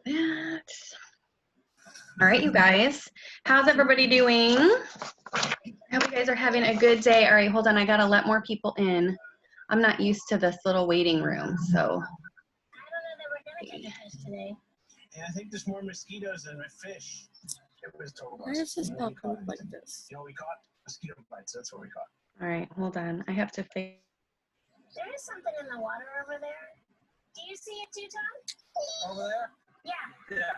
that. All right, you guys. How's everybody doing? I hope you guys are having a good day. All right, hold on. I got to let more people in. I'm not used to this little waiting room, so. I don't know that we're going to catch a fish today. Yeah, I think there's more mosquitoes than fish. It was total. Why does this not look like this? You know, we caught mosquito bites. That's what we caught. All right, hold on. I have to fix. There is something in the water over there. Do you see it too, Tom? Over there? Yeah. Yeah.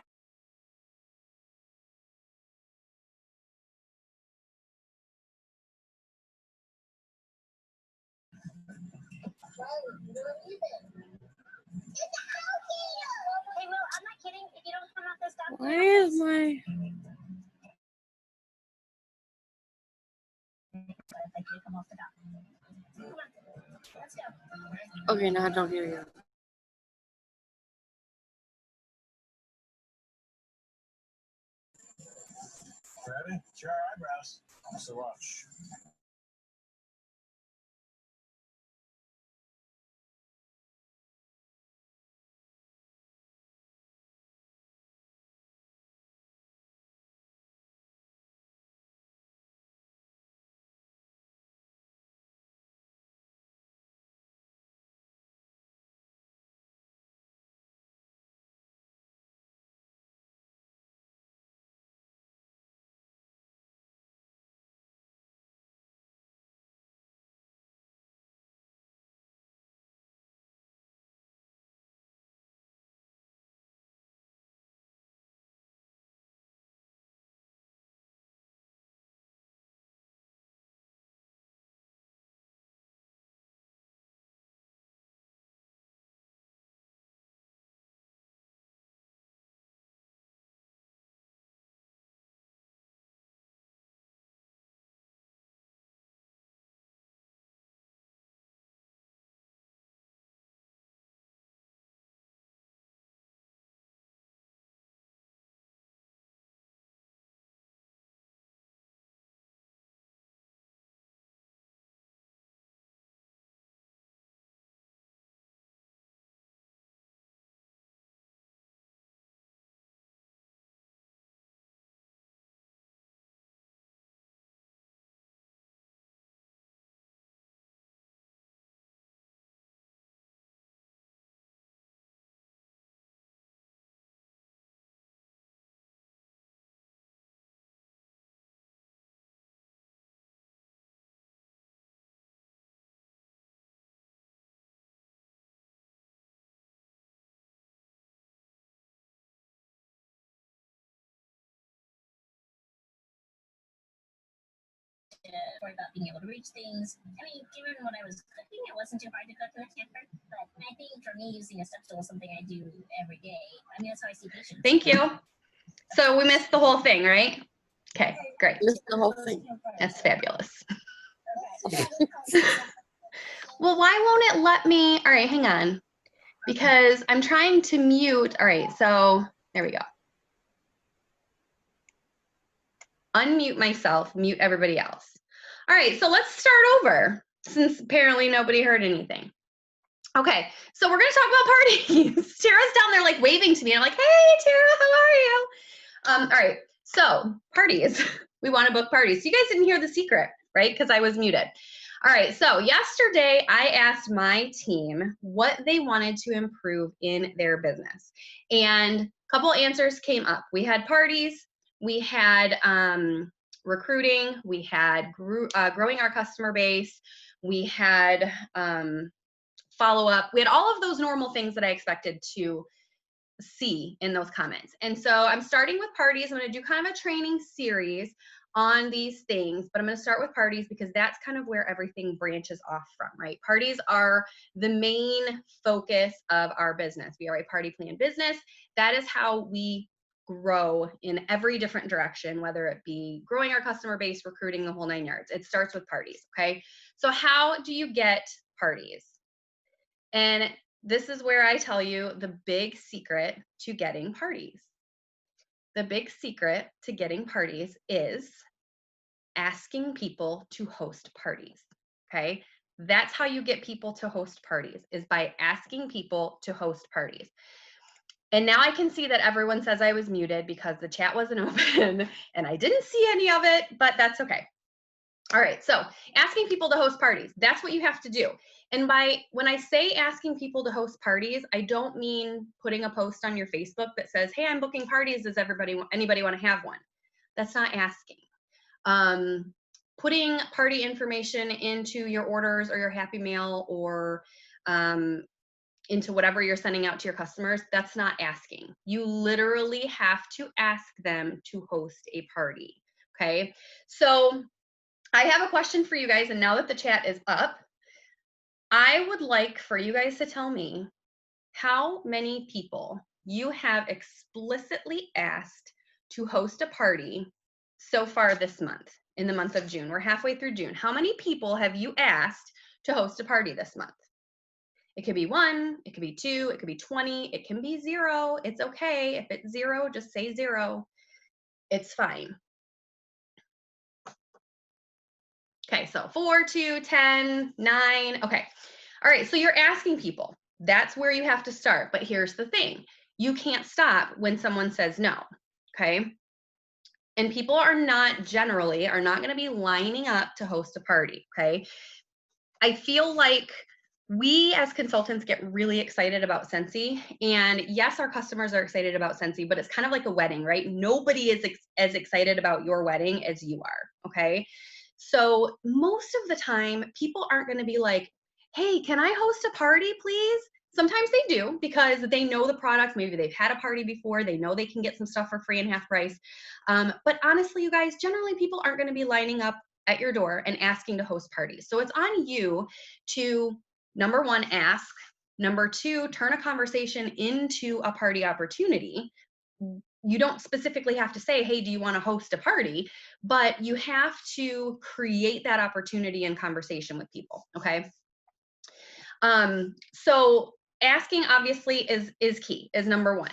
Hey, Will, I'm not kidding. If you don't come out this dock, Why is my... I can't come off the dock. Come on. Let's go. Okay, now I don't hear you. Ready? It's your eyebrows. So watch. Worry about being able to reach things. I mean, given what I was cooking, it wasn't too hard to cook in a camper. But I think for me, using a step stool is something I do every day. I mean, that's how I see patients. Thank you. So we missed the whole thing, right? Okay, great. Missed the whole thing. That's fabulous. Well, why won't it let me? All right, hang on. Because I'm trying to mute. All right, so there we go. Unmute myself, mute everybody else. All right, so let's start over since apparently nobody heard anything. Okay, so we're gonna talk about parties. Tara's down there like waving to me. I'm like, hey, Tara, how are you? All right, so parties. We want to book parties. You guys didn't hear the secret, right? Because I was muted. All right, so yesterday I asked my team what they wanted to improve in their business. And a couple answers came up. We had parties, we had recruiting, we had growing our customer base, we had follow up. We had all of those normal things that I expected to see in those comments. And so I'm starting with parties. I'm going to do kind of a training series on these things, but I'm going to start with parties because that's kind of where everything branches off from, right? Parties are the main focus of our business. We are a party plan business. That is how we grow in every different direction, whether it be growing our customer base, recruiting, the whole 9 yards. It starts with parties, okay? So how do you get parties? And this is where I tell you the big secret to getting parties. The big secret to getting parties is asking people to host parties, okay? That's how you get people to host parties, is by asking people to host parties. And now I can see that everyone says I was muted because the chat wasn't open and I didn't see any of it, but that's okay. All right, so asking people to host parties, that's what you have to do. And when I say asking people to host parties, I don't mean putting a post on your Facebook that says, hey, I'm booking parties. Does anybody want to have one? That's not asking. Putting party information into your orders or your Happy Mail or into whatever you're sending out to your customers, that's not asking. You literally have to ask them to host a party, okay? So I have a question for you guys, and now that the chat is up, I would like for you guys to tell me how many people you have explicitly asked to host a party so far this month, in the month of June. We're halfway through June. How many people have you asked to host a party this month? It could be 1, it could be 2, it could be 20, it can be 0. It's okay. If it's 0, just say 0. It's fine. Okay, so 4, 2, 10, 9. Okay. All right, so you're asking people. That's where you have to start. But here's the thing. You can't stop when someone says no, okay? And people are not going to be lining up to host a party, okay? I feel like we as consultants get really excited about Scentsy. And yes, our customers are excited about Scentsy, but it's kind of like a wedding, right? Nobody is as excited about your wedding as you are, okay? So most of the time, people aren't going to be like, hey, can I host a party, please? Sometimes they do because they know the product. Maybe they've had a party before. They know they can get some stuff for free and half price. But honestly, you guys, generally people aren't going to be lining up at your door and asking to host parties. So it's on you to, number 1, ask. Number 2, turn a conversation into a party opportunity. You don't specifically have to say, hey, do you want to host a party? But you have to create that opportunity and conversation with people, okay? So asking obviously is key, is number 1.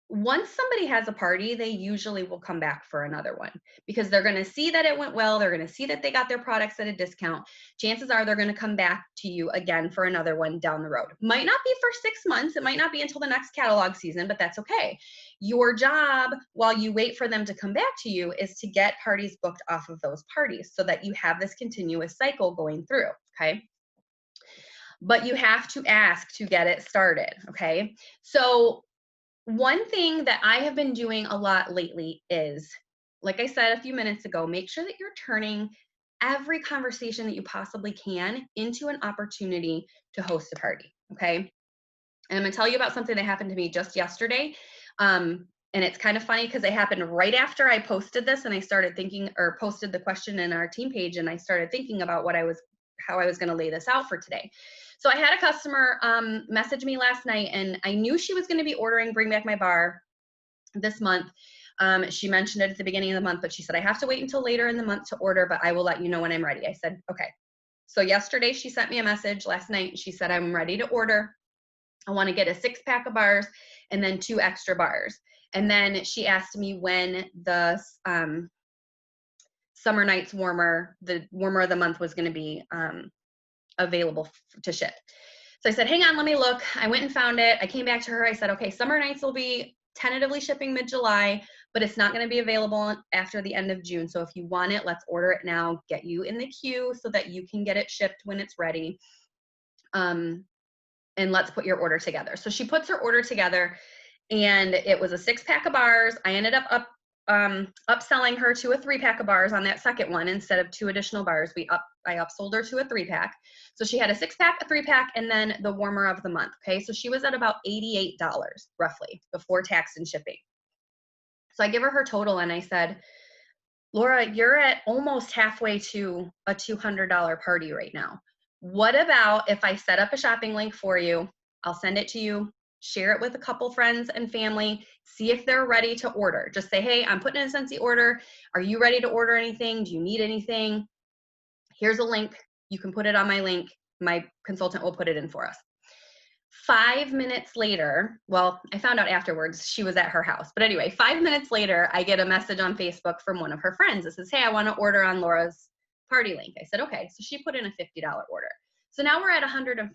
Once somebody has a party, they usually will come back for another one because they're going to see that it went well. They're going to see that they got their products at a discount. Chances are they're going to come back to you again for another one down the road. Might not be for 6 months. It might not be until the next catalog season, but that's okay. Your job while you wait for them to come back to you is to get parties booked off of those parties so that you have this continuous cycle going through, okay? But you have to ask to get it started, okay? So one thing that I have been doing a lot lately is, like I said a few minutes ago, make sure that you're turning every conversation that you possibly can into an opportunity to host a party, okay? And I'm gonna tell you about something that happened to me just yesterday. And it's kind of funny because it happened right after I posted this and I started thinking, or posted the question in our team page, and I started thinking about how I was gonna lay this out for today. So I had a customer message me last night, and I knew she was going to be ordering Bring Back My Bar this month. She mentioned it at the beginning of the month, but she said, I have to wait until later in the month to order, but I will let you know when I'm ready. I said, okay. So yesterday she sent me a message last night. She said, I'm ready to order. I want to get a 6-pack of bars and then 2 extra bars. And then she asked me when the Summer Nights Warmer, the warmer of the month, was going to be available to ship. So I said, hang on, let me look. I went and found it. I came back to her. I said, okay, Summer Nights will be tentatively shipping mid-July, but it's not going to be available after the end of June. So if you want it, let's order it now, get you in the queue so that you can get it shipped when it's ready. And let's put your order together. So she puts her order together, and it was a 6-pack of bars. I ended up upselling her to a 3-pack of bars on that second one instead of 2 additional bars. I upsold her to a 3-pack. So she had a 6-pack, a 3-pack, and then the warmer of the month. Okay, so she was at about $88 roughly before tax and shipping. So I give her total, and I said, Laura, you're at almost halfway to a $200 party right now. What about if I set up a shopping link for you? I'll send it to you. Share it with a couple friends and family, see if they're ready to order. Just say, hey, I'm putting in a Scentsy order. Are you ready to order anything? Do you need anything? Here's a link. You can put it on my link. My consultant will put it in for us. 5 minutes later, well, I found out afterwards she was at her house. But anyway, 5 minutes later, I get a message on Facebook from one of her friends that says, hey, I want to order on Laura's party link. I said, okay. So she put in a $50 order. So now we're at $140.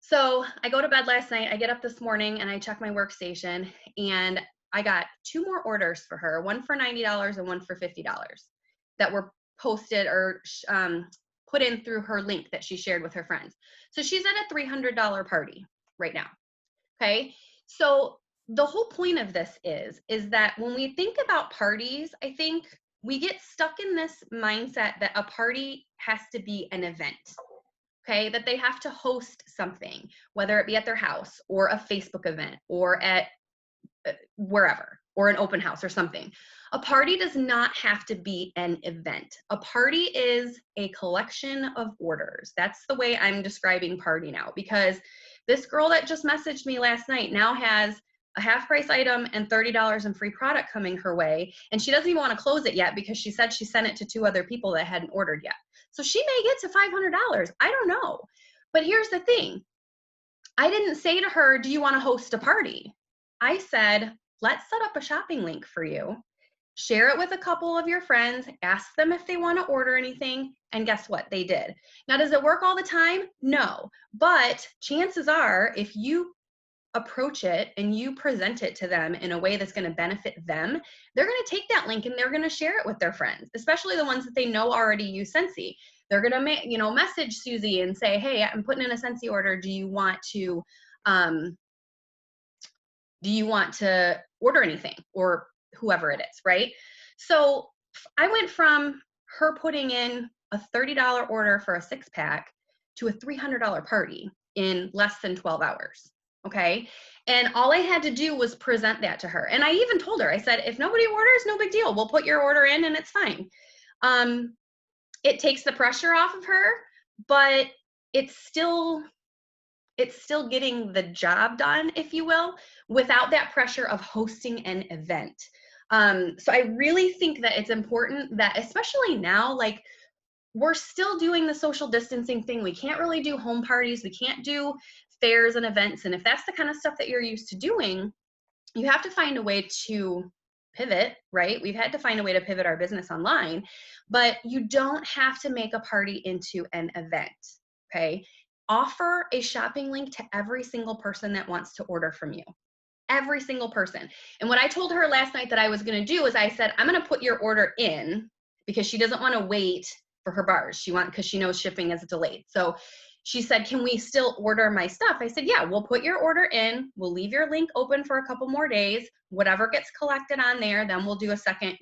So I go to bed last night, I get up this morning and I check my workstation, and I got 2 more orders for her, one for $90 and one for $50 that were posted or put in through her link that she shared with her friends. So she's at a $300 party right now. Okay. So the whole point of this is that when we think about parties, I think we get stuck in this mindset that a party has to be an event. Okay, that they have to host something, whether it be at their house or a Facebook event or at wherever, or an open house or something. A party does not have to be an event. A party is a collection of orders. That's the way I'm describing party now, because this girl that just messaged me last night now has a half price item and $30 in free product coming her way. And she doesn't even want to close it yet because she said she sent it to 2 other people that hadn't ordered yet. So she may get to $500. I don't know. But here's the thing. I didn't say to her, do you want to host a party? I said, let's set up a shopping link for you. Share it with a couple of your friends, ask them if they want to order anything, and guess what? They did. Now, does it work all the time? No. But chances are, if you approach it and you present it to them in a way that's going to benefit them, they're going to take that link and they're going to share it with their friends, especially the ones that they know already use Scentsy. They're going to message Susie and say, hey, I'm putting in a Scentsy order. Do you want to order anything, or whoever it is, right? So I went from her putting in a $30 order for a 6-pack to a $300 party in less than 12 hours. Okay. And all I had to do was present that to her. And I even told her, I said, if nobody orders, no big deal. We'll put your order in and it's fine. It takes the pressure off of her, but it's still getting the job done, if you will, without that pressure of hosting an event. So I really think that it's important that, especially now, like, we're still doing the social distancing thing. We can't really do home parties. We can't do fairs and events. And if that's the kind of stuff that you're used to doing, you have to find a way to pivot, right? We've had to find a way to pivot our business online, but you don't have to make a party into an event, okay? Offer a shopping link to every single person that wants to order from you. Every single person. And what I told her last night that I was going to do is I said, I'm going to put your order in, because she doesn't want to wait for her bars. Because she knows shipping is delayed. So she said, can we still order my stuff? I said, yeah, we'll put your order in. We'll leave your link open for a couple more days. Whatever gets collected on there, then we'll do a second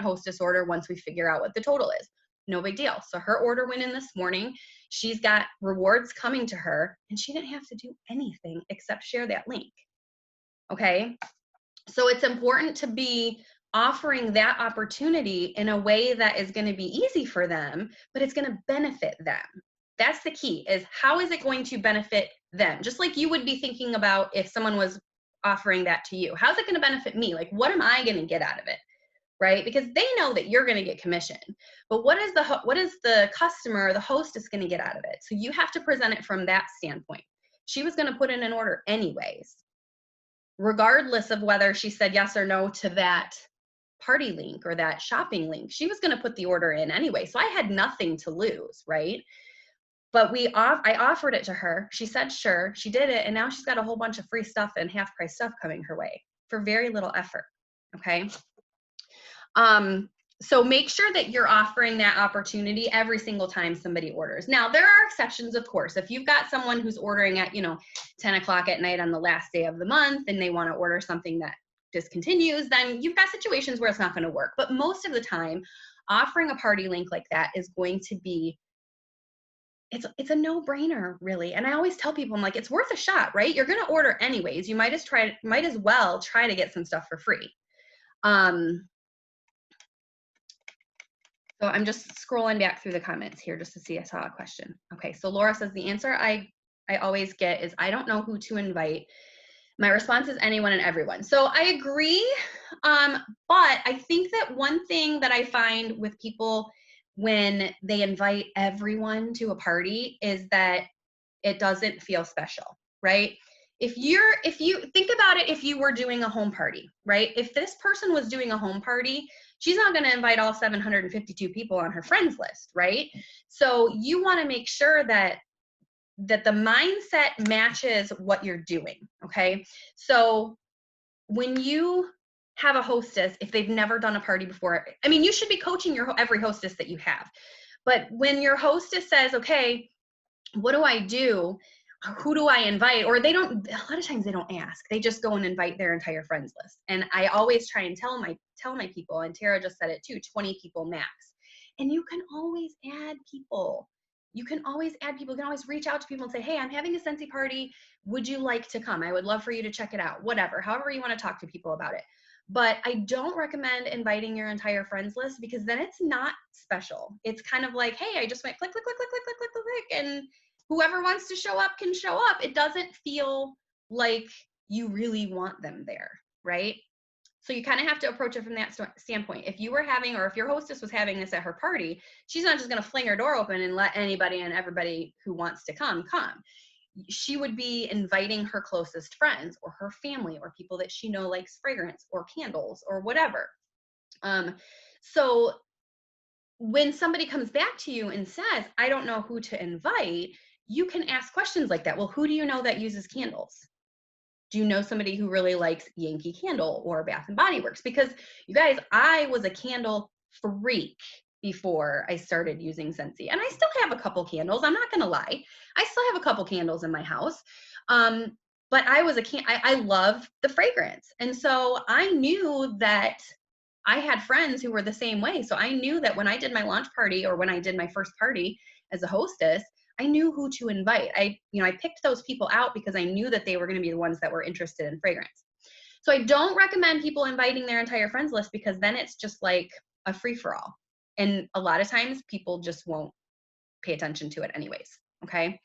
hostess order once we figure out what the total is. No big deal. So her order went in this morning. She's got rewards coming to her, and she didn't have to do anything except share that link. Okay. So it's important to be offering that opportunity in a way that is going to be easy for them, but it's going to benefit them. That's the key, is how is it going to benefit them? Just like you would be thinking about if someone was offering that to you. How's it going to benefit me? Like, what am I going to get out of it? Right? Because they know that you're going to get commission, but what is the customer, the hostess, going to get out of it? So you have to present it from that standpoint. She was going to put in an order anyways, regardless of whether she said yes or no to that party link or that shopping link. She was going to put the order in anyway. So I had nothing to lose, right? But I offered it to her. She said, sure, she did it. And now she's got a whole bunch of free stuff and half price stuff coming her way for very little effort. Okay. So make sure that you're offering that opportunity every single time somebody orders. Now, there are exceptions, of course. If you've got someone who's ordering at, 10 o'clock at night on the last day of the month and they want to order something that discontinues, then you've got situations where it's not going to work. But most of the time, offering a party link like that is going to be, it's a no-brainer, really. And I always tell people, I'm like, it's worth a shot, right? You're going to order anyways. You might as well try to get some stuff for free. So I'm just scrolling back through the comments here just to see. I saw a question. Okay, so Laura says, the answer I always get is, I don't know who to invite. My response is anyone and everyone. So I agree, but I think that one thing that I find with people when they invite everyone to a party is that it doesn't feel special, right? If you think about it, if you were doing a home party, right? If this person was doing a home party, she's not going to invite all 752 people on her friends list, right? So you want to make sure that that the mindset matches what you're doing, okay? So when you have a hostess, if they've never done a party before, I mean, you should be coaching every hostess that you have. But when your hostess says, okay, what do I do? Who do I invite? Or they don't, a lot of times they don't ask. They just go and invite their entire friends list. And I always try and tell my people, and Tara just said it too, 20 people max. And you can always add people. You can always add people. You can always reach out to people and say, hey, I'm having a Scentsy party. Would you like to come? I would love for you to check it out. Whatever, however you want to talk to people about it. But I don't recommend inviting your entire friends list, because then it's not special. It's kind of like, hey, I just went click, click, click, click, click, click, click, click, click, and whoever wants to show up can show up. It doesn't feel like you really want them there, right? So you kind of have to approach it from that standpoint. If you were having, or if your hostess was having this at her party, she's not just going to fling her door open and let anybody and everybody who wants to come. She would be inviting her closest friends or her family or people that she knows likes fragrance or candles or whatever. So when somebody comes back to you and says, I don't know who to invite, you can ask questions like that. Well, who do you know that uses candles? Do you know somebody who really likes Yankee Candle or Bath and Body Works? Because you guys, I was a candle freak before I started using Scentsy. And I still have a couple candles. I'm not going to lie. I still have a couple candles in my house. But I love the fragrance. And so I knew that I had friends who were the same way. So I knew that when I did my launch party, or when I did my first party as a hostess, I knew who to invite. I picked those people out because I knew that they were going to be the ones that were interested in fragrance. So I don't recommend people inviting their entire friends list, because then it's just like a free-for-all. And a lot of times people just won't pay attention to it anyways. Okay.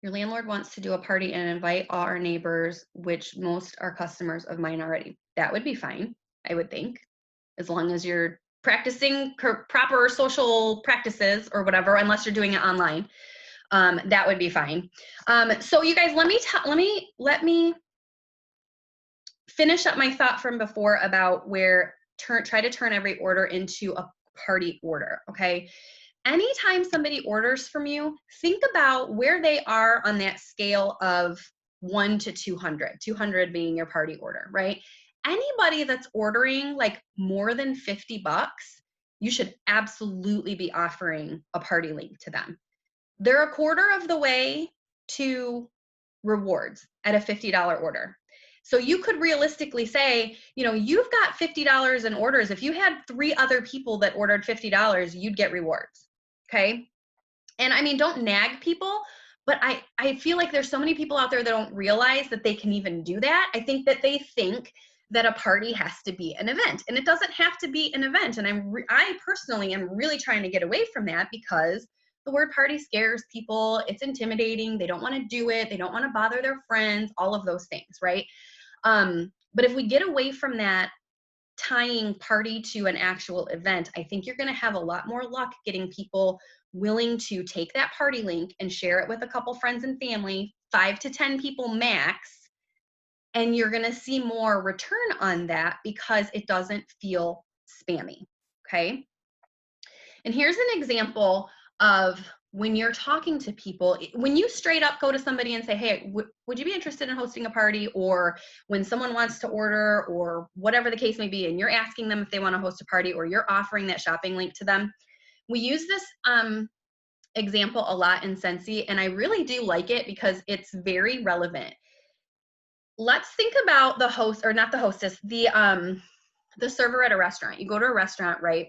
Your landlord wants to do a party and invite all our neighbors, which most are customers of mine already. That would be fine, I would think, as long as you're practicing proper social practices or whatever, unless you're doing it online. That would be fine. So you guys, let me finish up my thought from before about try to turn every order into a party order, okay? Anytime somebody orders from you, think about where they are on that scale of 1 to 200, 200 being your party order, right? Anybody that's ordering like more than $50, you should absolutely be offering a party link to them. They're a quarter of the way to rewards at a $50 order. So you could realistically say, you've got $50 in orders. If you had 3 other people that ordered $50, you'd get rewards. Okay. And I mean, don't nag people, but I feel like there's so many people out there that don't realize that they can even do that. I think that they think that a party has to be an event, and it doesn't have to be an event. And I personally am really trying to get away from that, because the word party scares people. It's intimidating. They don't want to do it. They don't want to bother their friends, all of those things. Right. But if we get away from that, tying party to an actual event, I think you're going to have a lot more luck getting people willing to take that party link and share it with a couple friends and family, 5 to 10 people max. And you're going to see more return on that, because it doesn't feel spammy. Okay. And here's an example of when you're talking to people, when you straight up go to somebody and say, hey, would you be interested in hosting a party? Or when someone wants to order, or whatever the case may be, and you're asking them if they want to host a party, or you're offering that shopping link to them. We use this example a lot in Scentsy, and I really do like it because it's very relevant. Let's think about the host, or not the hostess, the server at a restaurant. You go to a restaurant, right?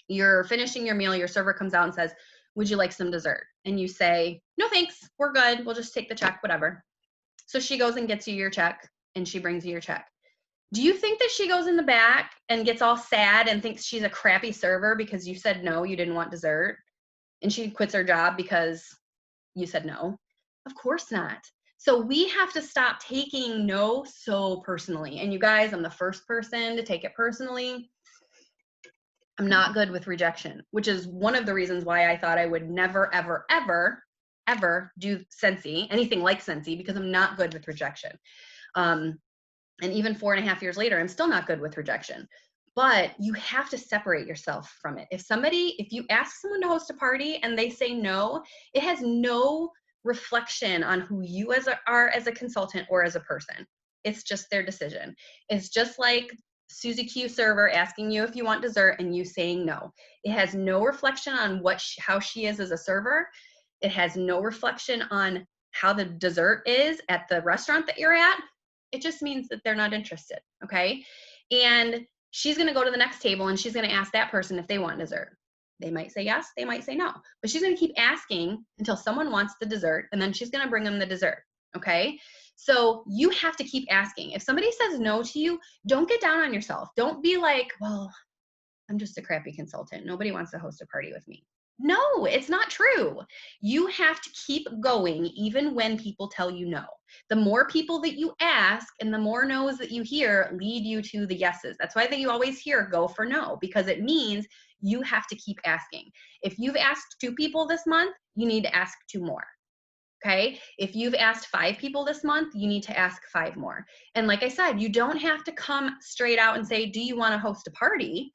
You're finishing your meal, your server comes out and says, would you like some dessert? And you say, no, thanks, we're good. We'll just take the check, whatever. So she goes and gets you your check, and she brings you your check. Do you think that she goes in the back and gets all sad and thinks she's a crappy server because you said no, you didn't want dessert? And she quits her job because you said no? Of course not. So we have to stop taking no so personally. And you guys, I'm the first person to take it personally. I'm not good with rejection, which is one of the reasons why I thought I would never, ever, ever, ever do Scentsy, anything like Scentsy, because I'm not good with rejection. And even 4.5 years later, I'm still not good with rejection. but you have to separate yourself from it. If you ask someone to host a party and they say no, it has no reflection on who you are as a consultant or as a person. It's just their decision. It's just like Susie Q server asking you if you want dessert and you saying no. It has no reflection on how she is as a server. It has no reflection on how the dessert is at the restaurant that you're at. It just means that they're not interested, okay? And she's going to go to the next table and she's going to ask that person if they want dessert. They might say yes, they might say no, but she's going to keep asking until someone wants the dessert, and then she's going to bring them the dessert, okay? So you have to keep asking. If somebody says no to you, don't get down on yourself. Don't be like, well, I'm just a crappy consultant. Nobody wants to host a party with me. No, it's not true. You have to keep going even when people tell you no. The more people that you ask and the more no's that you hear lead you to the yeses. That's why you always hear go for no, because it means you have to keep asking. If you've asked 2 people this month, you need to ask 2 more. Okay? If you've asked 5 people this month, you need to ask 5 more. And like I said, you don't have to come straight out and say, do you want to host a party?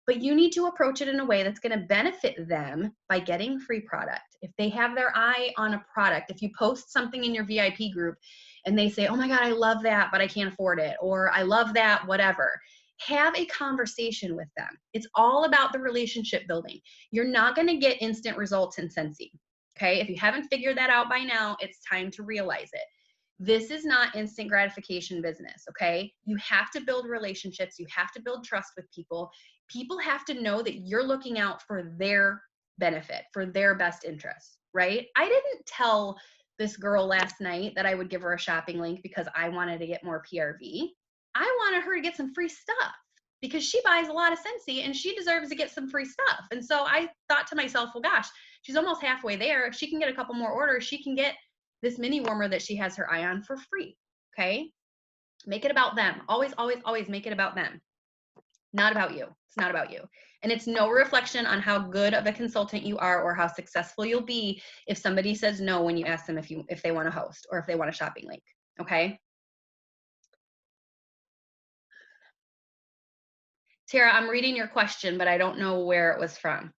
But you need to approach it in a way that's going to benefit them by getting free product. If they have their eye on a product, if you post something in your VIP group and they say, oh my God, I love that, but I can't afford it, or I love that, whatever, have a conversation with them. It's all about the relationship building. You're not going to get instant results in Scentsy. Okay? If you haven't figured that out by now, it's time to realize it. This is not instant gratification business, okay? You have to build relationships. You have to build trust with people. People have to know that you're looking out for their benefit, for their best interests, right? I didn't tell this girl last night that I would give her a shopping link because I wanted to get more PRV. I wanted her to get some free stuff because she buys a lot of Scentsy and she deserves to get some free stuff. And so I thought to myself, well, gosh, she's almost halfway there. If she can get a couple more orders, she can get this mini warmer that she has her eye on for free, okay? Make it about them. Always, always, always make it about them. Not about you. It's not about you. And it's no reflection on how good of a consultant you are or how successful you'll be if somebody says no when you ask them if they want to host or if they want a shopping link, okay? Tara, I'm reading your question, but I don't know where it was from.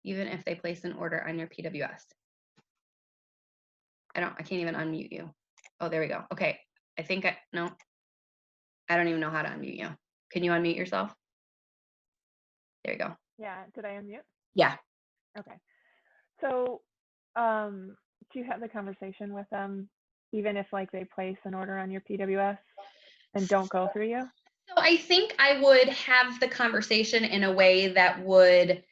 Even if they place an order on your PWS. I can't even unmute you. Oh, there we go. Okay. No, I don't even know how to unmute you. Can you unmute yourself? There you go. Yeah, did I unmute? Yeah. Okay. So do you have the conversation with them, even if like they place an order on your PWS and don't go through you? So I think I would have the conversation in a way that would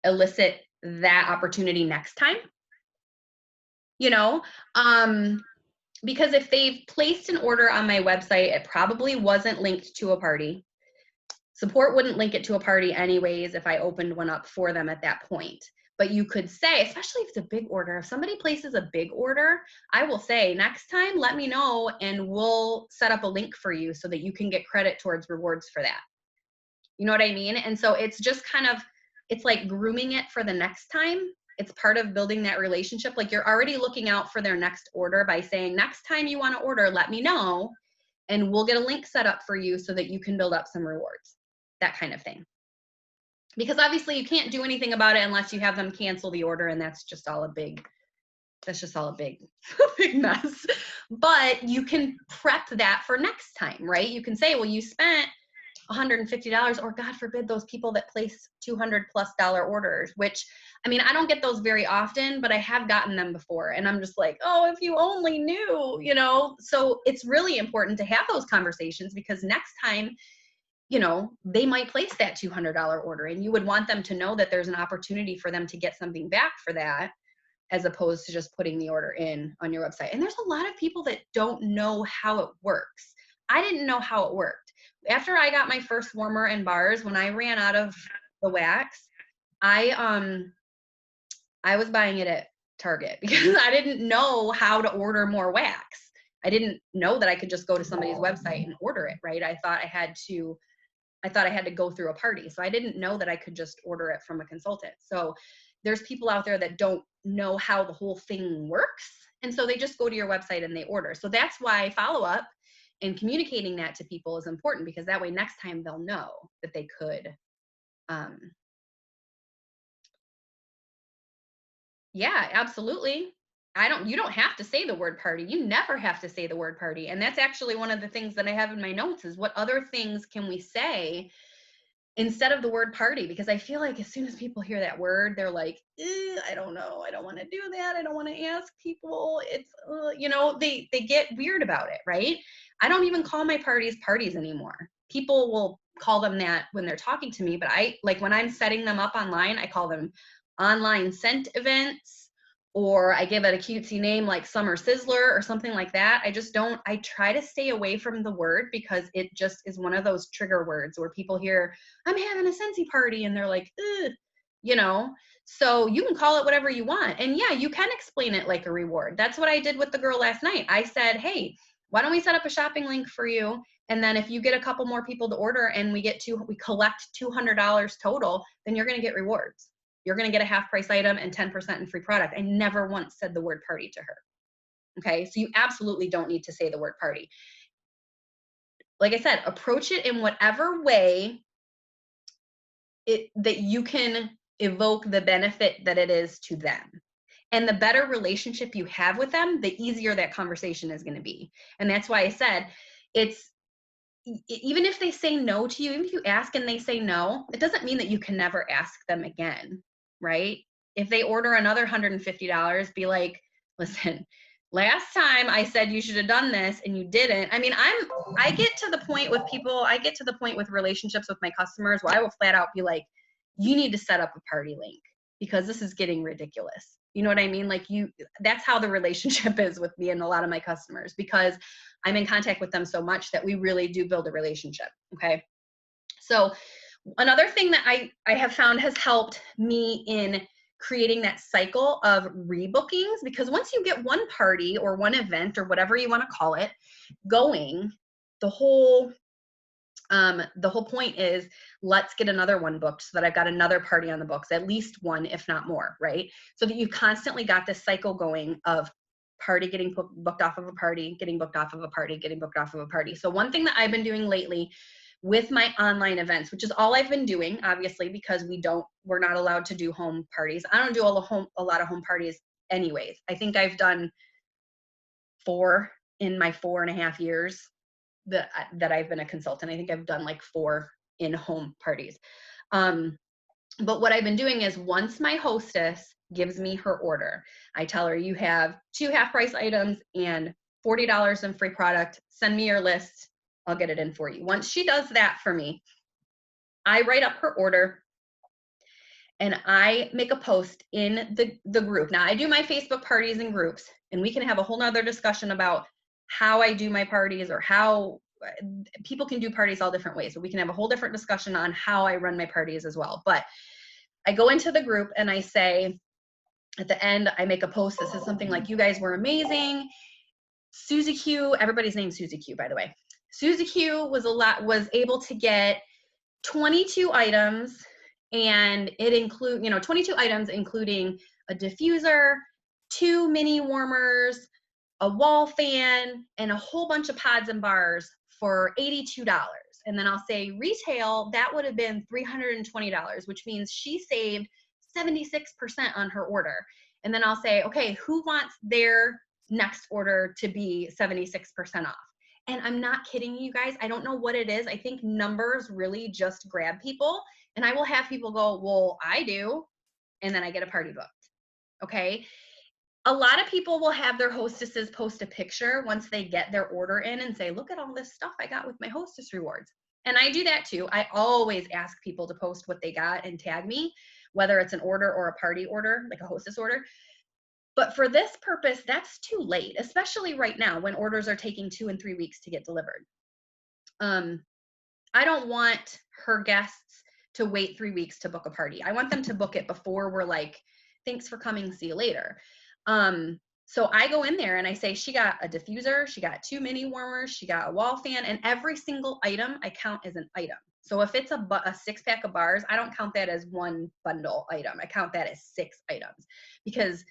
elicit that opportunity next time. You know, because if they've placed an order on my website, it probably wasn't linked to a party. Support wouldn't link it to a party anyways if I opened one up for them at that point. But you could say, especially if it's a big order, if somebody places a big order, I will say, next time, let me know and we'll set up a link for you so that you can get credit towards rewards for that. You know what I mean? And so it's just kind of, it's like grooming it for the next time. It's part of building that relationship. Like you're already looking out for their next order by saying, next time you want to order, let me know and we'll get a link set up for you so that you can build up some rewards, that kind of thing. Because obviously you can't do anything about it unless you have them cancel the order, and that's just all a big big mess. But you can prep that for next time, right? You can say, well, you spent $150, or God forbid, those people that place $200+ orders, which, I mean, I don't get those very often, but I have gotten them before. And I'm just like, oh, if you only knew, you know? So it's really important to have those conversations, because next time, you know, they might place that $200 order and you would want them to know that there's an opportunity for them to get something back for that, as opposed to just putting the order in on your website. And there's a lot of people that don't know how it works. I didn't know how it worked. After I got my first warmer and bars, when I ran out of the wax, I was buying it at Target because I didn't know how to order more wax. I didn't know that I could just go to somebody's website and order it, right? I thought I had to go through a party. So I didn't know that I could just order it from a consultant. So there's people out there that don't know how the whole thing works. And so they just go to your website and they order. So that's why follow up and communicating that to people is important, because that way next time they'll know that they could, yeah, absolutely. You don't have to say the word party. You never have to say the word party. And that's actually one of the things that I have in my notes is what other things can we say instead of the word party? Because I feel like as soon as people hear that word, they're like, I don't know. I don't want to do that. I don't want to ask people. It's, they get weird about it, right? I don't even call my parties parties anymore. People will call them that when they're talking to me, but when I'm setting them up online, I call them online scent events, or I give it a cutesy name like Summer Sizzler or something like that. I try to stay away from the word, because it just is one of those trigger words where people hear, I'm having a Scentsy party, and they're like, ugh, so you can call it whatever you want. And yeah, you can explain it like a reward. That's what I did with the girl last night. I said, hey, why don't we set up a shopping link for you? And then if you get a couple more people to order and we collect $200 total, then you're going to get rewards. You're going to get a half price item and 10% in free product. I never once said the word party to her. Okay. So you absolutely don't need to say the word party. Like I said, approach it in whatever way that you can evoke the benefit that it is to them. And the better relationship you have with them, the easier that conversation is going to be. And that's why I said even if they say no to you, even if you ask and they say no, it doesn't mean that you can never ask them again, right? If they order another $150, be like, listen, last time I said you should have done this and you didn't. I mean, I get to the point with people, I get to the point with relationships with my customers where I will flat out be like, you need to set up a party link because this is getting ridiculous. You know what I mean? Like that's how the relationship is with me and a lot of my customers, because I'm in contact with them so much that we really do build a relationship. Okay. So another thing that I have found has helped me in creating that cycle of rebookings, because once you get one party or one event or whatever you want to call it going, the whole point is let's get another one booked so that I've got another party on the books, at least one, if not more, right? So that you've constantly got this cycle going of party getting booked off of a party, getting booked off of a party, getting booked off of a party. So one thing that I've been doing lately with my online events, which is all I've been doing, obviously, because we're not allowed to do home parties. I don't do a lot of home parties anyways. I think I've done 4 in my 4.5 years that I've been a consultant. I think I've done like 4 in-home parties. But what I've been doing is once my hostess gives me her order, I tell her, you have 2 half-price items and $40 in free product. Send me your list. I'll get it in for you. Once she does that for me, I write up her order and I make a post in the group. Now, I do my Facebook parties in groups, and we can have a whole nother discussion about how I do my parties, or how people can do parties all different ways. So we can have a whole different discussion on how I run my parties as well. But I go into the group and I say, at the end, I make a post that says something like, you guys were amazing. Susie Q, everybody's named Susie Q, by the way. Susie Q was able to get 22 items, and it include 22 items, including a diffuser, 2 mini warmers, a wall fan, and a whole bunch of pods and bars for $82. And then I'll say retail, that would have been $320, which means she saved 76% on her order. And then I'll say, okay, who wants their next order to be 76% off? And I'm not kidding you guys. I don't know what it is. I think numbers really just grab people. And I will have people go, well, I do. And then I get a party booked. Okay. A lot of people will have their hostesses post a picture once they get their order in and say, look at all this stuff I got with my hostess rewards. And I do that too. I always ask people to post what they got and tag me, whether it's an order or a party order, like a hostess order. But for this purpose, that's too late, especially right now when orders are taking 2 and 3 weeks to get delivered. I don't want her guests to wait 3 weeks to book a party. I want them to book it before we're like, thanks for coming, see you later. So I go in there and I say, she got a diffuser, she got 2 mini warmers, she got a wall fan, and every single item I count as an item. So if it's a 6-pack of bars, I don't count that as one bundle item. I count that as 6 items, because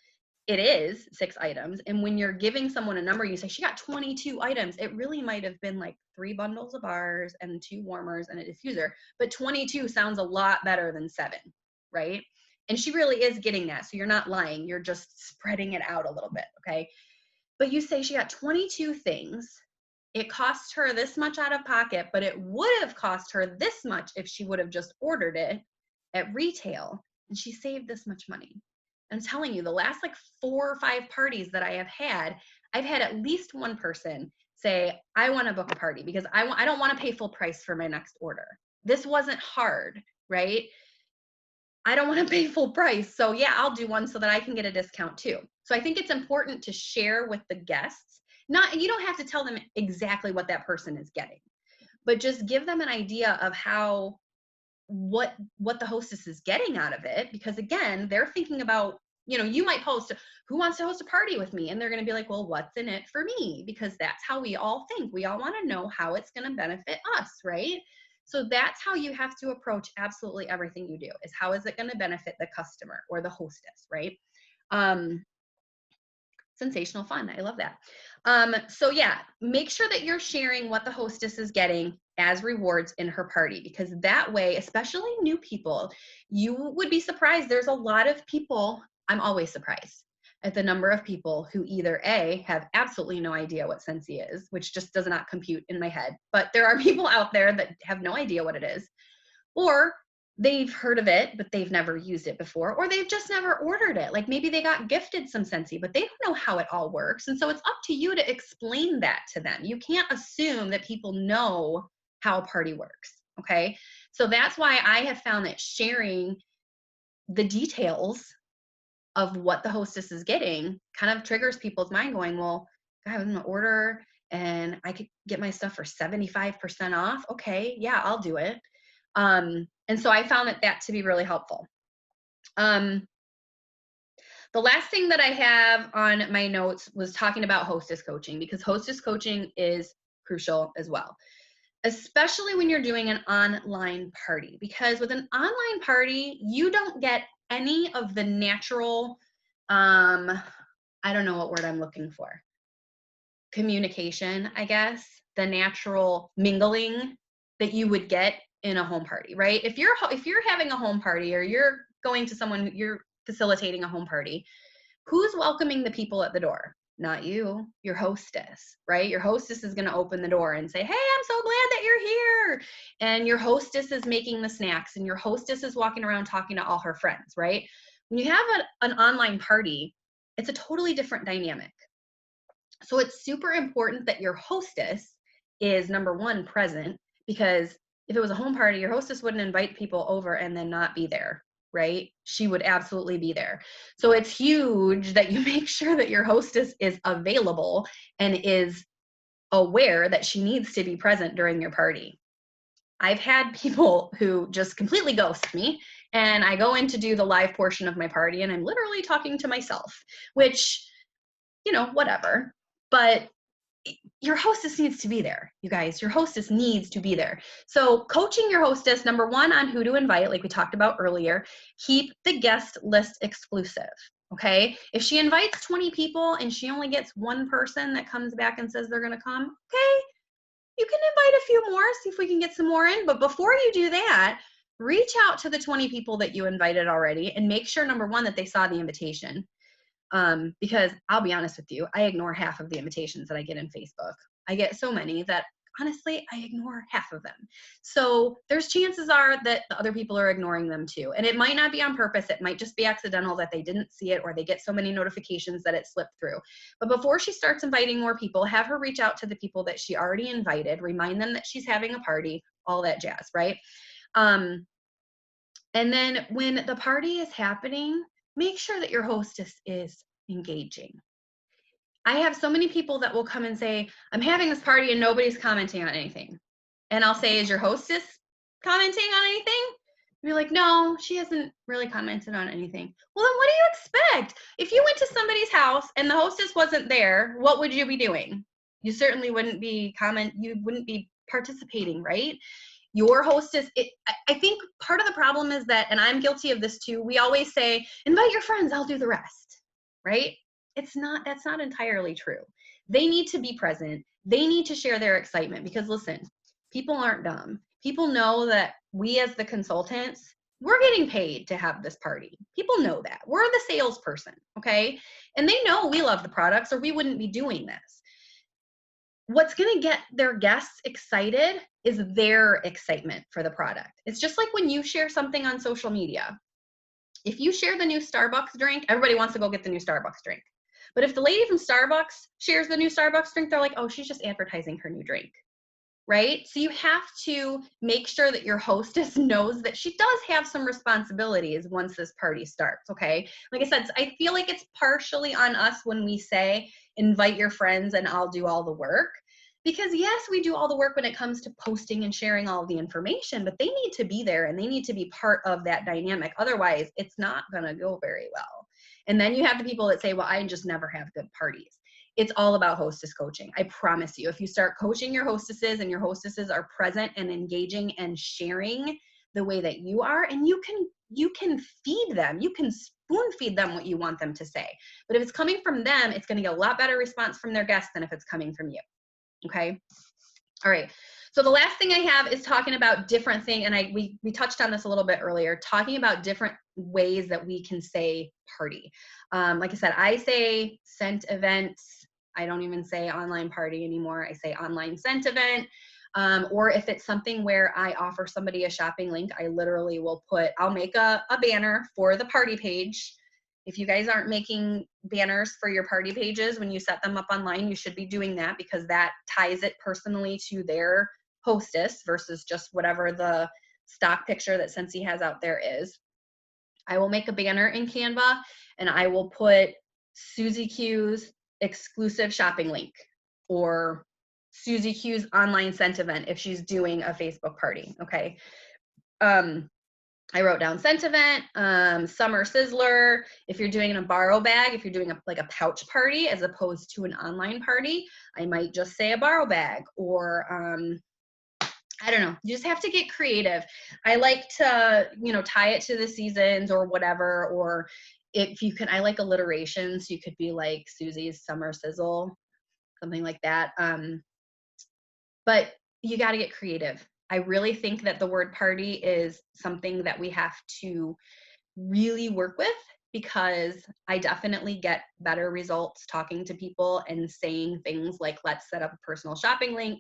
it is 6 items. And when you're giving someone a number, you say, she got 22 items. It really might have been like 3 bundles of bars and 2 warmers and a diffuser, but 22 sounds a lot better than 7, right? And she really is getting that. So you're not lying. You're just spreading it out a little bit, okay? But you say she got 22 things. It cost her this much out of pocket, but it would have cost her this much if she would have just ordered it at retail, and she saved this much money. I'm telling you, the last like 4 or 5 parties that I have had, I've had at least one person say, I want to book a party because I don't want to pay full price for my next order. This wasn't hard, right? I don't want to pay full price. So yeah, I'll do one so that I can get a discount too. So I think it's important to share with the guests. You don't have to tell them exactly what that person is getting, but just give them an idea of what the hostess is getting out of it. Because again, they're thinking about, you might post, who wants to host a party with me? And they're going to be like, well, what's in it for me? Because that's how we all think. We all want to know how it's going to benefit us, right? So that's how you have to approach absolutely everything you do, is how is it going to benefit the customer or the hostess, right? Sensational fun. I love that. So yeah, make sure that you're sharing what the hostess is getting as rewards in her party, because that way, especially new people, you would be surprised. There's a lot of people, I'm always surprised at the number of people who either A, have absolutely no idea what Scentsy is, which just does not compute in my head, but there are people out there that have no idea what it is, or they've heard of it, but they've never used it before, or they've just never ordered it. Like maybe they got gifted some Scentsy, but they don't know how it all works. And so it's up to you to explain that to them. You can't assume that people know how a party works, okay? So that's why I have found that sharing the details of what the hostess is getting kind of triggers people's mind going, well, God, I'm gonna order and I could get my stuff for 75% off. Okay, yeah, I'll do it. And so I found that to be really helpful. The last thing that I have on my notes was talking about hostess coaching, because hostess coaching is crucial as well, especially when you're doing an online party, because with an online party, you don't get any of the natural, I don't know what word I'm looking for, communication, I guess, the natural mingling that you would get in a home party, right? If you're having a home party, or you're going to someone, you're facilitating a home party, who's welcoming the people at the door? Not you, your hostess, right? Your hostess is going to open the door and say, hey, I'm so glad that you're here. And your hostess is making the snacks, and your hostess is walking around talking to all her friends, right? When you have an online party, it's a totally different dynamic. So it's super important that your hostess is, number one, present, because if it was a home party, your hostess wouldn't invite people over and then not be there, right? She would absolutely be there. So it's huge that you make sure that your hostess is available and is aware that she needs to be present during your party. I've had people who just completely ghost me, and I go in to do the live portion of my party and I'm literally talking to myself, which, whatever. But your hostess needs to be there, you guys. Your hostess needs to be there. So coaching your hostess, number one, on who to invite, like we talked about earlier, keep the guest list exclusive, okay? If she invites 20 people and she only gets one person that comes back and says they're gonna come, okay, you can invite a few more, see if we can get some more in. But before you do that, reach out to the 20 people that you invited already and make sure, number one, that they saw the invitation. Because I'll be honest with you, I ignore half of the invitations that I get in Facebook. I get so many that honestly, I ignore half of them. So there's chances are that the other people are ignoring them too. And it might not be on purpose. It might just be accidental that they didn't see it, or they get so many notifications that it slipped through. But before she starts inviting more people, have her reach out to the people that she already invited, remind them that she's having a party, all that jazz, right? And then when the party is happening, make sure that your hostess is engaging. I have so many people that will come and say, I'm having this party and nobody's commenting on anything. And I'll say, is your hostess commenting on anything? And you're like, no, she hasn't really commented on anything. Well, then what do you expect? If you went to somebody's house and the hostess wasn't there, what would you be doing? You certainly wouldn't be participating, right? Your hostess, I think part of the problem is that, and I'm guilty of this too, we always say, invite your friends, I'll do the rest. right? That's not entirely true. They need to be present. They need to share their excitement because listen, people aren't dumb. People know that we as the consultants, we're getting paid to have this party. People know that. We're the salesperson, okay? And they know we love the products or we wouldn't be doing this. What's going to get their guests excited is their excitement for the product. It's just like when you share something on social media. If you share the new Starbucks drink, everybody wants to go get the new Starbucks drink. But if the lady from Starbucks shares the new Starbucks drink, they're like, oh, she's just advertising her new drink, right? So you have to make sure that your hostess knows that she does have some responsibilities once this party starts, okay? Like I said, I feel like it's partially on us when we say, invite your friends and I'll do all the work. Because yes, we do all the work when it comes to posting and sharing all of the information, but they need to be there and they need to be part of that dynamic. Otherwise, it's not going to go very well. And then you have the people that say, well, I just never have good parties. It's all about hostess coaching. I promise you, if you start coaching your hostesses and your hostesses are present and engaging and sharing the way that you are, and you can feed them, you can spoon feed them what you want them to say. But if it's coming from them, it's going to get a lot better response from their guests than if it's coming from you. Okay. All right. So the last thing I have is talking about different things. And we touched on this a little bit earlier, talking about different ways that we can say party. Like I said, I say sent events. I don't even say online party anymore. I say online sent event. Or if it's something where I offer somebody a shopping link, I literally will I'll make a banner for the party page. If you guys aren't making banners for your party pages when you set them up online, you should be doing that because that ties it personally to their hostess versus just whatever the stock picture that Scentsy has out there is. I will make a banner in Canva and I will put Susie Q's exclusive shopping link or Susie Q's online scent event if she's doing a Facebook party, okay? I wrote down scent event, summer sizzler. If you're doing a borrow bag, if you're doing like a pouch party as opposed to an online party, I might just say a borrow bag or I don't know. You just have to get creative. I like to, tie it to the seasons or whatever, or if you can, I like alliterations. You could be like Susie's summer sizzle, something like that. But you got to get creative. I really think that the word party is something that we have to really work with because I definitely get better results talking to people and saying things like, let's set up a personal shopping link,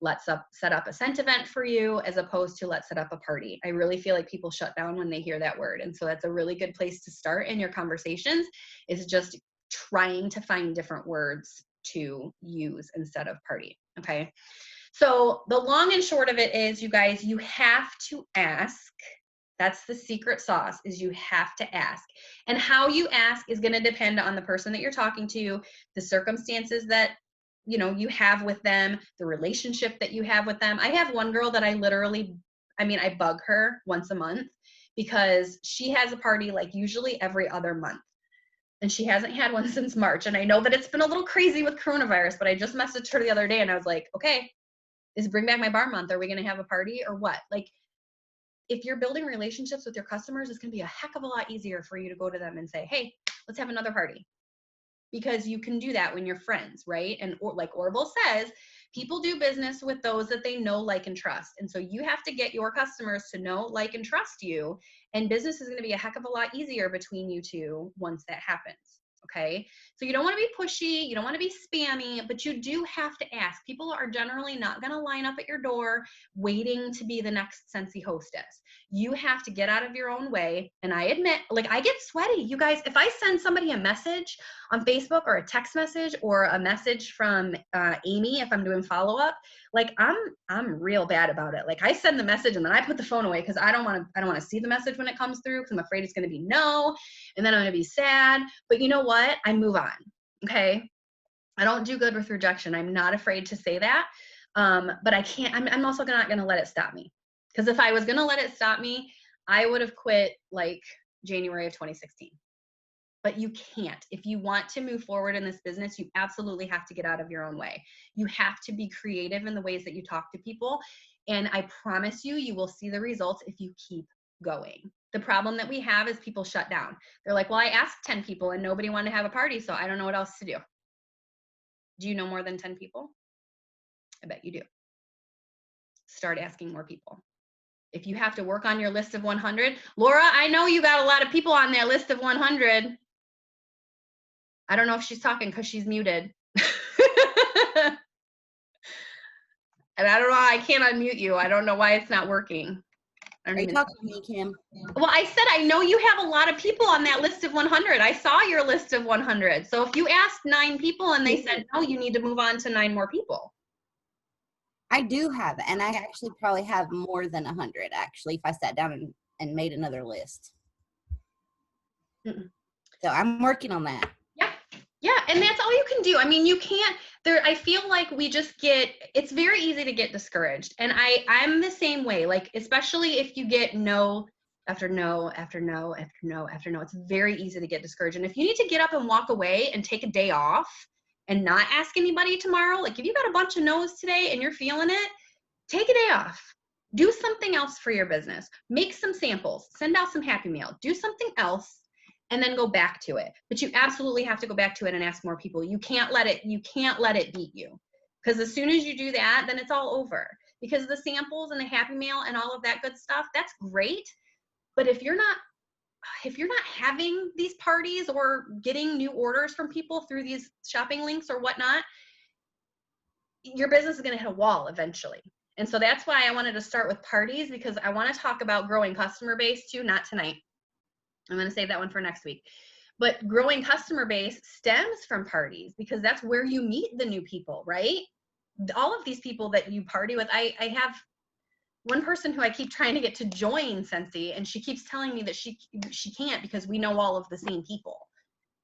let's set up a scent event for you, as opposed to let's set up a party. I really feel like people shut down when they hear that word. And so that's a really good place to start in your conversations, is just trying to find different words to use instead of party, okay? So the long and short of it is, you guys, you have to ask. That's the secret sauce, is you have to ask. And how you ask is going to depend on the person that you're talking to, the circumstances that, you have with them, the relationship that you have with them. I have one girl that I bug her once a month because she has a party like usually every other month. And she hasn't had one since March. And I know that it's been a little crazy with coronavirus, but I just messaged her the other day and I was like, okay, is Bring Back My Bar month? Are we going to have a party or what? Like, if you're building relationships with your customers, it's going to be a heck of a lot easier for you to go to them and say, hey, let's have another party. Because you can do that when you're friends, right? And like Orville says, people do business with those that they know, like, and trust. And so you have to get your customers to know, like, and trust you. And business is going to be a heck of a lot easier between you two once that happens. Okay. So you don't want to be pushy. You don't want to be spammy, but you do have to ask. People are generally not going to line up at your door waiting to be the next Scentsy hostess. You have to get out of your own way. And I admit, like, I get sweaty. You guys, if I send somebody a message on Facebook or a text message or a message from Amy, if I'm doing follow-up, like I'm real bad about it. Like, I send the message and then I put the phone away because I don't want to see the message when it comes through because I'm afraid it's going to be no, and then I'm going to be sad. But you know what? I move on. Okay. I don't do good with rejection. I'm not afraid to say that. But I can't, I'm also not going to let it stop me. Because if I was going to let it stop me, I would have quit like January of 2016. But you can't. If you want to move forward in this business, you absolutely have to get out of your own way. You have to be creative in the ways that you talk to people. And I promise you, you will see the results if you keep going. The problem that we have is people shut down. They're like, well, I asked 10 people and nobody wanted to have a party, so I don't know what else to do. Do you know more than 10 people? I bet you do. Start asking more people. If you have to work on your list of 100, Laura, I know you got a lot of people on that list of 100. I don't know if she's talking because she's muted. And I don't know, I can't unmute you. I don't know why it's not working. Are you talking to me, Kim? Well, I said I know you have a lot of people on that list of 100. I saw your list of 100. So if you asked 9 people and they said no, you need to move on to 9 more people. I do have, and I actually probably have more than 100, actually, if I sat down and made another list. So I'm working on that. Yeah, and that's all you can do. I mean, you can't, I feel like we just it's very easy to get discouraged. And I'm the same way, like, especially if you get no after no, after no, after no, after no, it's very easy to get discouraged. And if you need to get up and walk away and take a day off and not ask anybody tomorrow, like if you got a bunch of no's today and you're feeling it, take a day off. Do something else for your business. Make some samples, send out some Happy Mail, do something else, and then go back to it. But you absolutely have to go back to it and ask more people. You can't let it beat you. Because as soon as you do that, then it's all over. Because the samples and the Happy Mail and all of that good stuff, that's great. But if you're not having these parties or getting new orders from people through these shopping links or whatnot, your business is going to hit a wall eventually. And so that's why I wanted to start with parties, because I want to talk about growing customer base too, not tonight. I'm going to save that one for next week. But growing customer base stems from parties, because that's where you meet the new people, right? All of these people that you party with, I have one person who I keep trying to get to join Scentsy, and she keeps telling me that she can't because we know all of the same people.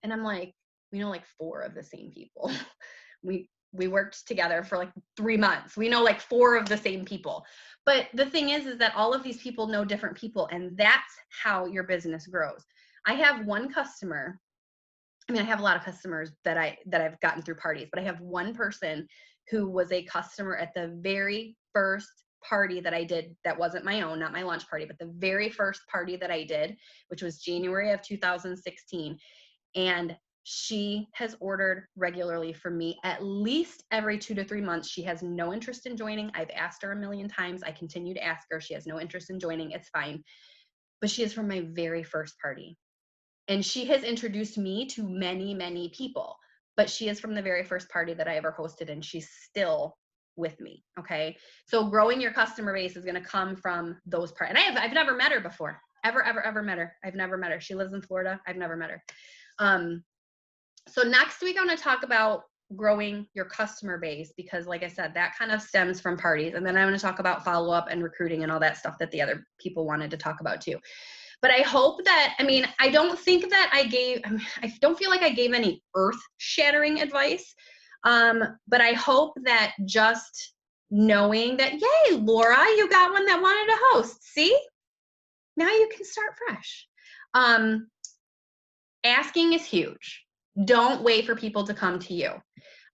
And I'm like, we know like 4 of the same people. We worked together for like 3 months. We know like 4 of the same people. But the thing is that all of these people know different people, and that's how your business grows. I have one customer. I mean, I have a lot of customers that I've gotten through parties, but I have one person who was a customer at the very first party that I did that wasn't my own, not my launch party, but the very first party that I did, which was January of 2016. And she has ordered regularly from me at least every 2 to 3 months. She has no interest in joining. I've asked her a million times. I continue to ask her. She has no interest in joining. It's fine. But she is from my very first party. And she has introduced me to many, many people. But she is from the very first party that I ever hosted, and she's still with me. Okay. So growing your customer base is going to come from those parties. And I've never met her before. Ever met her. I've never met her. She lives in Florida. I've never met her. So next week, I'm going to talk about growing your customer base, because like I said, that kind of stems from parties. And then I'm going to talk about follow-up and recruiting and all that stuff that the other people wanted to talk about too. But I hope that, I mean, I don't think that I don't feel like I gave any earth-shattering advice. But I hope that just knowing that, yay, Laura, you got one that wanted to host. See? Now you can start fresh. Asking is huge. Don't wait for people to come to you.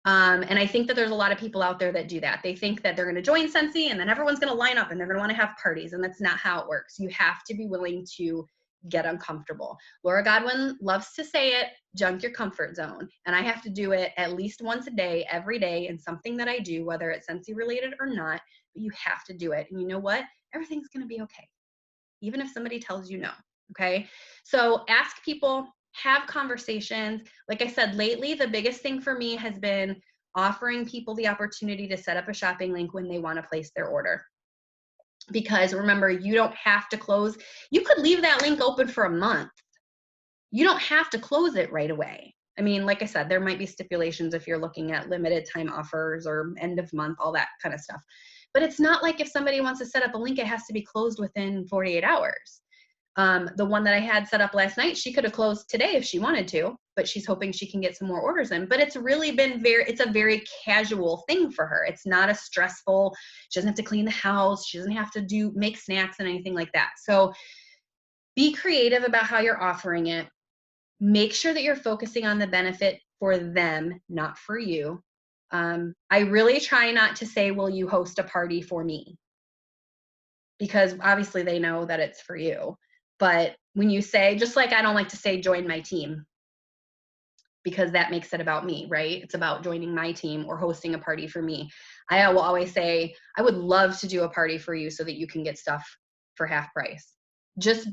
And I think that there's a lot of people out there that do that. They think that they're going to join Scentsy and then everyone's going to line up and they're going to want to have parties. And that's not how it works. You have to be willing to get uncomfortable. Laura Godwin loves to say it, junk your comfort zone. And I have to do it at least once a day, every day, in something that I do, whether it's Scentsy related or not, but you have to do it. And you know what? Everything's going to be okay. Even if somebody tells you no. Okay. So ask people, have conversations. Like I said, lately, the biggest thing for me has been offering people the opportunity to set up a shopping link when they want to place their order. Because remember, you don't have to close. You could leave that link open for a month. You don't have to close it right away. I mean, like I said, there might be stipulations if you're looking at limited time offers or end of month, all that kind of stuff. But it's not like if somebody wants to set up a link, it has to be closed within 48 hours. The one that I had set up last night, she could have closed today if she wanted to, but she's hoping she can get some more orders in. But it's really been it's a very casual thing for her. It's not a stressful, she doesn't have to clean the house. She doesn't have to make snacks and anything like that. So be creative about how you're offering it. Make sure that you're focusing on the benefit for them, not for you. I really try not to say, will you host a party for me? Because obviously they know that it's for you. But when you say, just like I don't like to say join my team, because that makes it about me, right? It's about joining my team or hosting a party for me. I will always say, I would love to do a party for you so that you can get stuff for half price. Just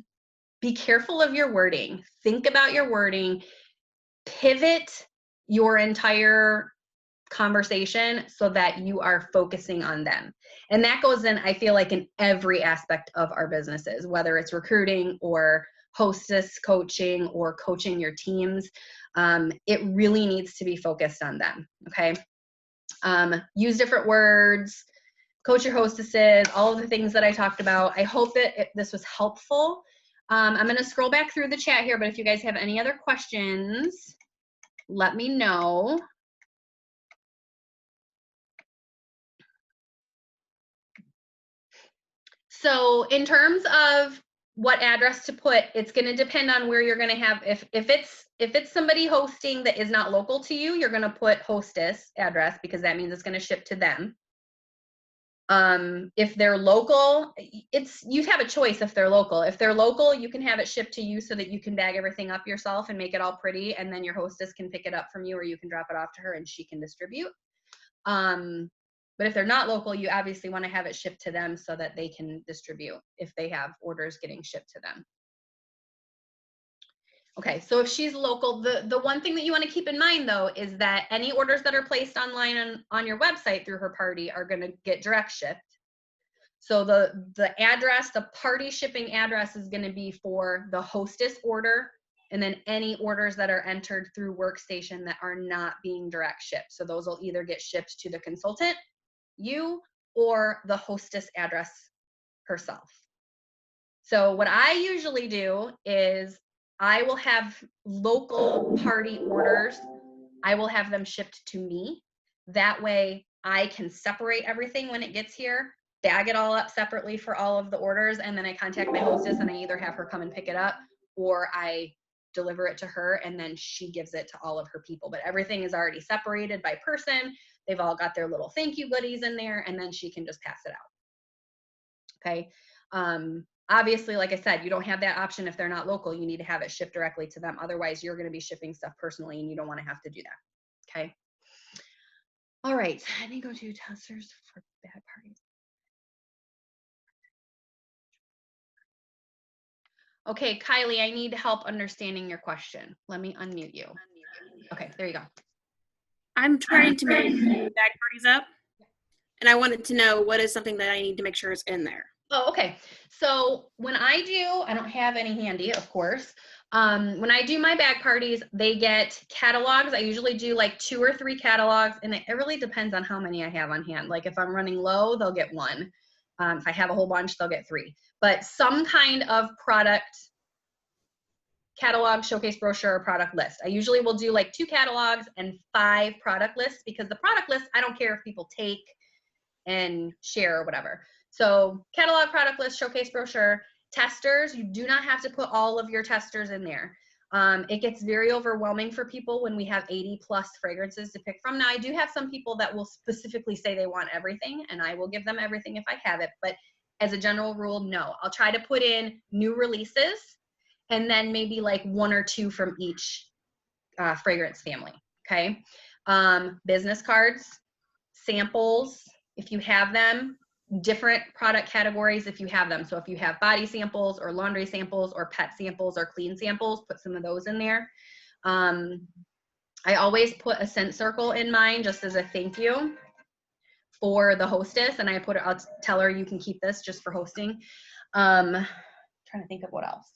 be careful of your wording. Think about your wording. Pivot your entire conversation so that you are focusing on them. And that goes in, I feel like, in every aspect of our businesses, whether it's recruiting or hostess coaching or coaching your teams. It really needs to be focused on them. Okay. Use different words, coach your hostesses, all of the things that I talked about. I hope that this was helpful. I'm going to scroll back through the chat here, but if you guys have any other questions, let me know. So in terms of what address to put, it's going to depend on where you're going to have, if it's somebody hosting that is not local to you, you're going to put hostess address because that means it's going to ship to them. If they're local, you have a choice if they're local. If they're local, you can have it shipped to you so that you can bag everything up yourself and make it all pretty, and then your hostess can pick it up from you, or you can drop it off to her and she can distribute. But if they're not local, you obviously want to have it shipped to them so that they can distribute if they have orders getting shipped to them. Okay, so if she's local, the one thing that you want to keep in mind though is that any orders that are placed online on your website through her party are going to get direct shipped. So the address, the party shipping address is going to be for the hostess order, and then any orders that are entered through Workstation that are not being direct shipped. So those will either get shipped to the consultant, you, or the hostess address herself. So what I usually do is I will have local party orders. I will have them shipped to me. That way I can separate everything when it gets here, bag it all up separately for all of the orders, and then I contact my hostess and I either have her come and pick it up or I deliver it to her and then she gives it to all of her people. But everything is already separated by person. They've all got their little thank you goodies in there, and then she can just pass it out. Okay. Obviously, like I said, you don't have that option if they're not local. You need to have it shipped directly to them. Otherwise, you're going to be shipping stuff personally and you don't want to have to do that. Okay. All right. Any go-to testers for bad parties? Okay, Kylie, I need help understanding your question. Let me unmute you. Okay, there you go. I'm trying to make bag parties up, and I wanted to know what is something that I need to make sure is in there. Oh, okay. So when I don't have any handy, of course. When I do my bag parties, they get catalogs. I usually do like 2 or 3 catalogs, and it really depends on how many I have on hand. Like if I'm running low, they'll get 1. If I have a whole bunch, they'll get 3. But some kind of product catalog, showcase brochure, or product list. I usually will do like 2 catalogs and 5 product lists, because the product list, I don't care if people take and share or whatever. So catalog, product list, showcase brochure. Testers, you do not have to put all of your testers in there. It gets very overwhelming for people when we have 80+ fragrances to pick from. Now, I do have some people that will specifically say they want everything, and I will give them everything if I have it. But as a general rule, no. I'll try to put in new releases and then maybe like 1 or 2 from each fragrance family, okay? Business cards, samples, if you have them, different product categories if you have them. So if you have body samples or laundry samples or pet samples or clean samples, put some of those in there. I always put a scent circle in mine just as a thank you for the hostess, and I'll tell her you can keep this just for hosting. Trying to think of what else.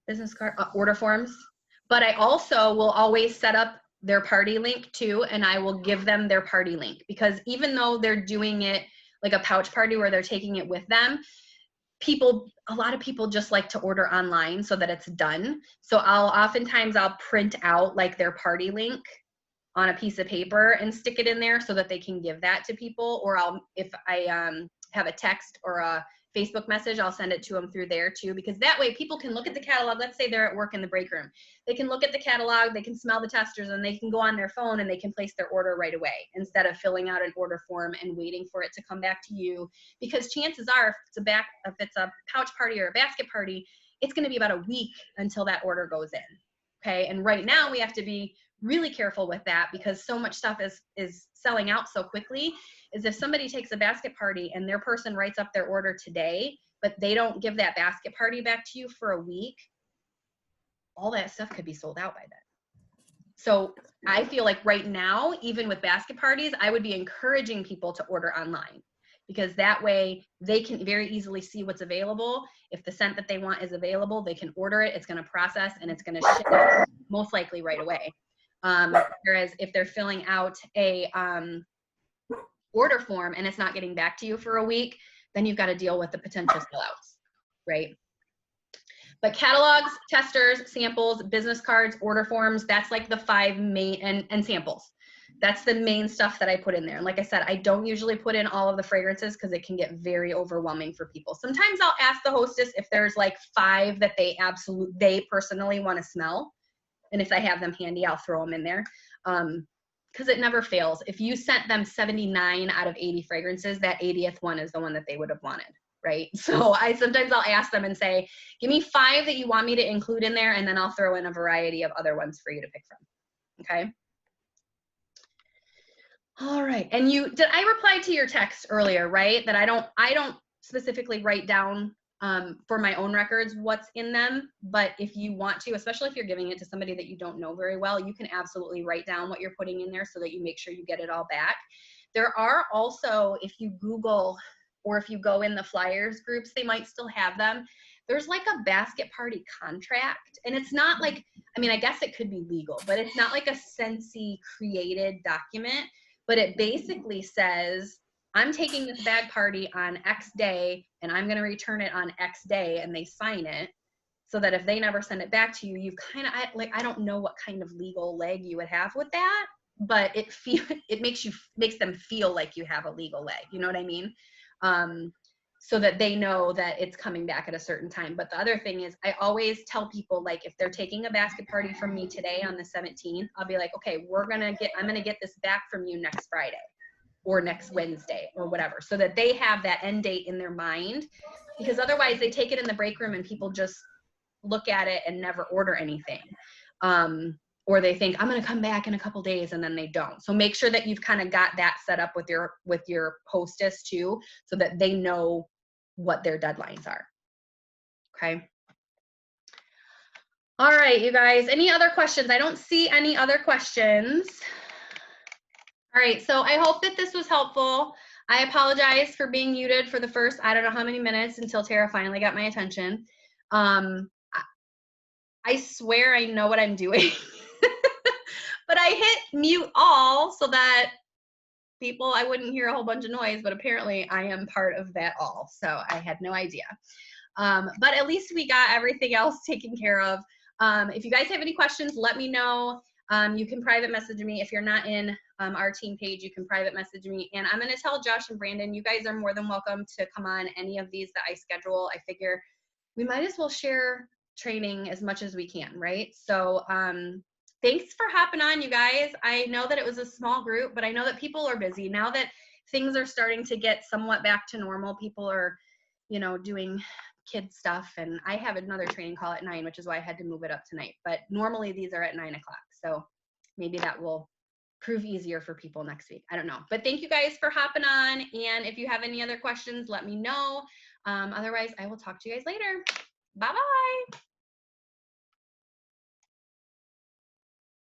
Business card, order forms. But I also will always set up their party link too, and I will give them their party link, because even though they're doing it like a pouch party where they're taking it with them, a lot of people just like to order online so that it's done. So oftentimes I'll print out like their party link on a piece of paper and stick it in there so that they can give that to people. Or if I have a text or a Facebook message, I'll send it to them through there too, because that way people can look at the catalog. Let's say they're at work in the break room. They can look at the catalog, they can smell the testers, and they can go on their phone and they can place their order right away instead of filling out an order form and waiting for it to come back to you. Because chances are, if it's a pouch party or a basket party, it's going to be about a week until that order goes in. Okay. And right now we have to be really careful with that because so much stuff is selling out so quickly. Is if somebody takes a basket party and their person writes up their order today, but they don't give that basket party back to you for a week, all that stuff could be sold out by then. So I feel like right now, even with basket parties, I would be encouraging people to order online because that way they can very easily see what's available. If the scent that they want is available, they can order it, it's going to process, and it's going to ship most likely right away. Whereas if they're filling out a order form and it's not getting back to you for a week, then you've got to deal with the potential sellouts, right? But catalogs, testers, samples, business cards, order forms, that's like the 5 main, and samples. That's the main stuff that I put in there. And like I said, I don't usually put in all of the fragrances because it can get very overwhelming for people. Sometimes I'll ask the hostess if there's like 5 that they personally want to smell. And if I have them handy, I'll throw them in there. Because it never fails. If you sent them 79 out of 80 fragrances, that 80th one is the one that they would have wanted, right? So sometimes I'll ask them and say, give me 5 that you want me to include in there, and then I'll throw in a variety of other ones for you to pick from, okay? All right, and did I reply to your text earlier, right? That I don't specifically write down for my own records what's in them, but if you want to, especially if you're giving it to somebody that you don't know very well, you can absolutely write down what you're putting in there so that you make sure you get it all back. There are also, if you Google or if you go in the flyers groups, they might still have them. There's like a basket party contract, and it's not like, I mean, I guess it could be legal, but it's not like a Scentsy created document, but it basically says, I'm taking this bag party on X day and I'm going to return it on X day, and they sign it so that if they never send it back to you, you kind of like, I don't know what kind of legal leg you would have with that, but it makes them feel like you have a legal leg. You know what I mean? So that they know that it's coming back at a certain time. But the other thing is, I always tell people, like, if they're taking a basket party from me today on the 17th, I'll be like, okay, I'm going to get this back from you next Friday or next Wednesday or whatever, so that they have that end date in their mind, because otherwise they take it in the break room and people just look at it and never order anything. Or they think, I'm going to come back in a couple days, and then they don't. So make sure that you've kind of got that set up with your hostess too, so that they know what their deadlines are. Okay. All right, you guys, any other questions? I don't see any other questions. All right, so I hope that this was helpful. I apologize for being muted for the first, I don't know how many minutes, until Tara finally got my attention. I swear I know what I'm doing, but I hit mute all so that I wouldn't hear a whole bunch of noise, but apparently I am part of that all. So I had no idea. But at least we got everything else taken care of. If you guys have any questions, let me know. You can private message me. If you're not in our team page, you can private message me. And I'm going to tell Josh and Brandon, you guys are more than welcome to come on any of these that I schedule. I figure we might as well share training as much as we can, right? So thanks for hopping on, you guys. I know that it was a small group, but I know that people are busy. Now that things are starting to get somewhat back to normal, people are, doing kid stuff, and I have another training call at 9, which is why I had to move it up tonight. But normally these are at 9 o'clock. So maybe that will prove easier for people next week. I don't know. But thank you guys for hopping on. And if you have any other questions, let me know. Otherwise, I will talk to you guys later. Bye-bye.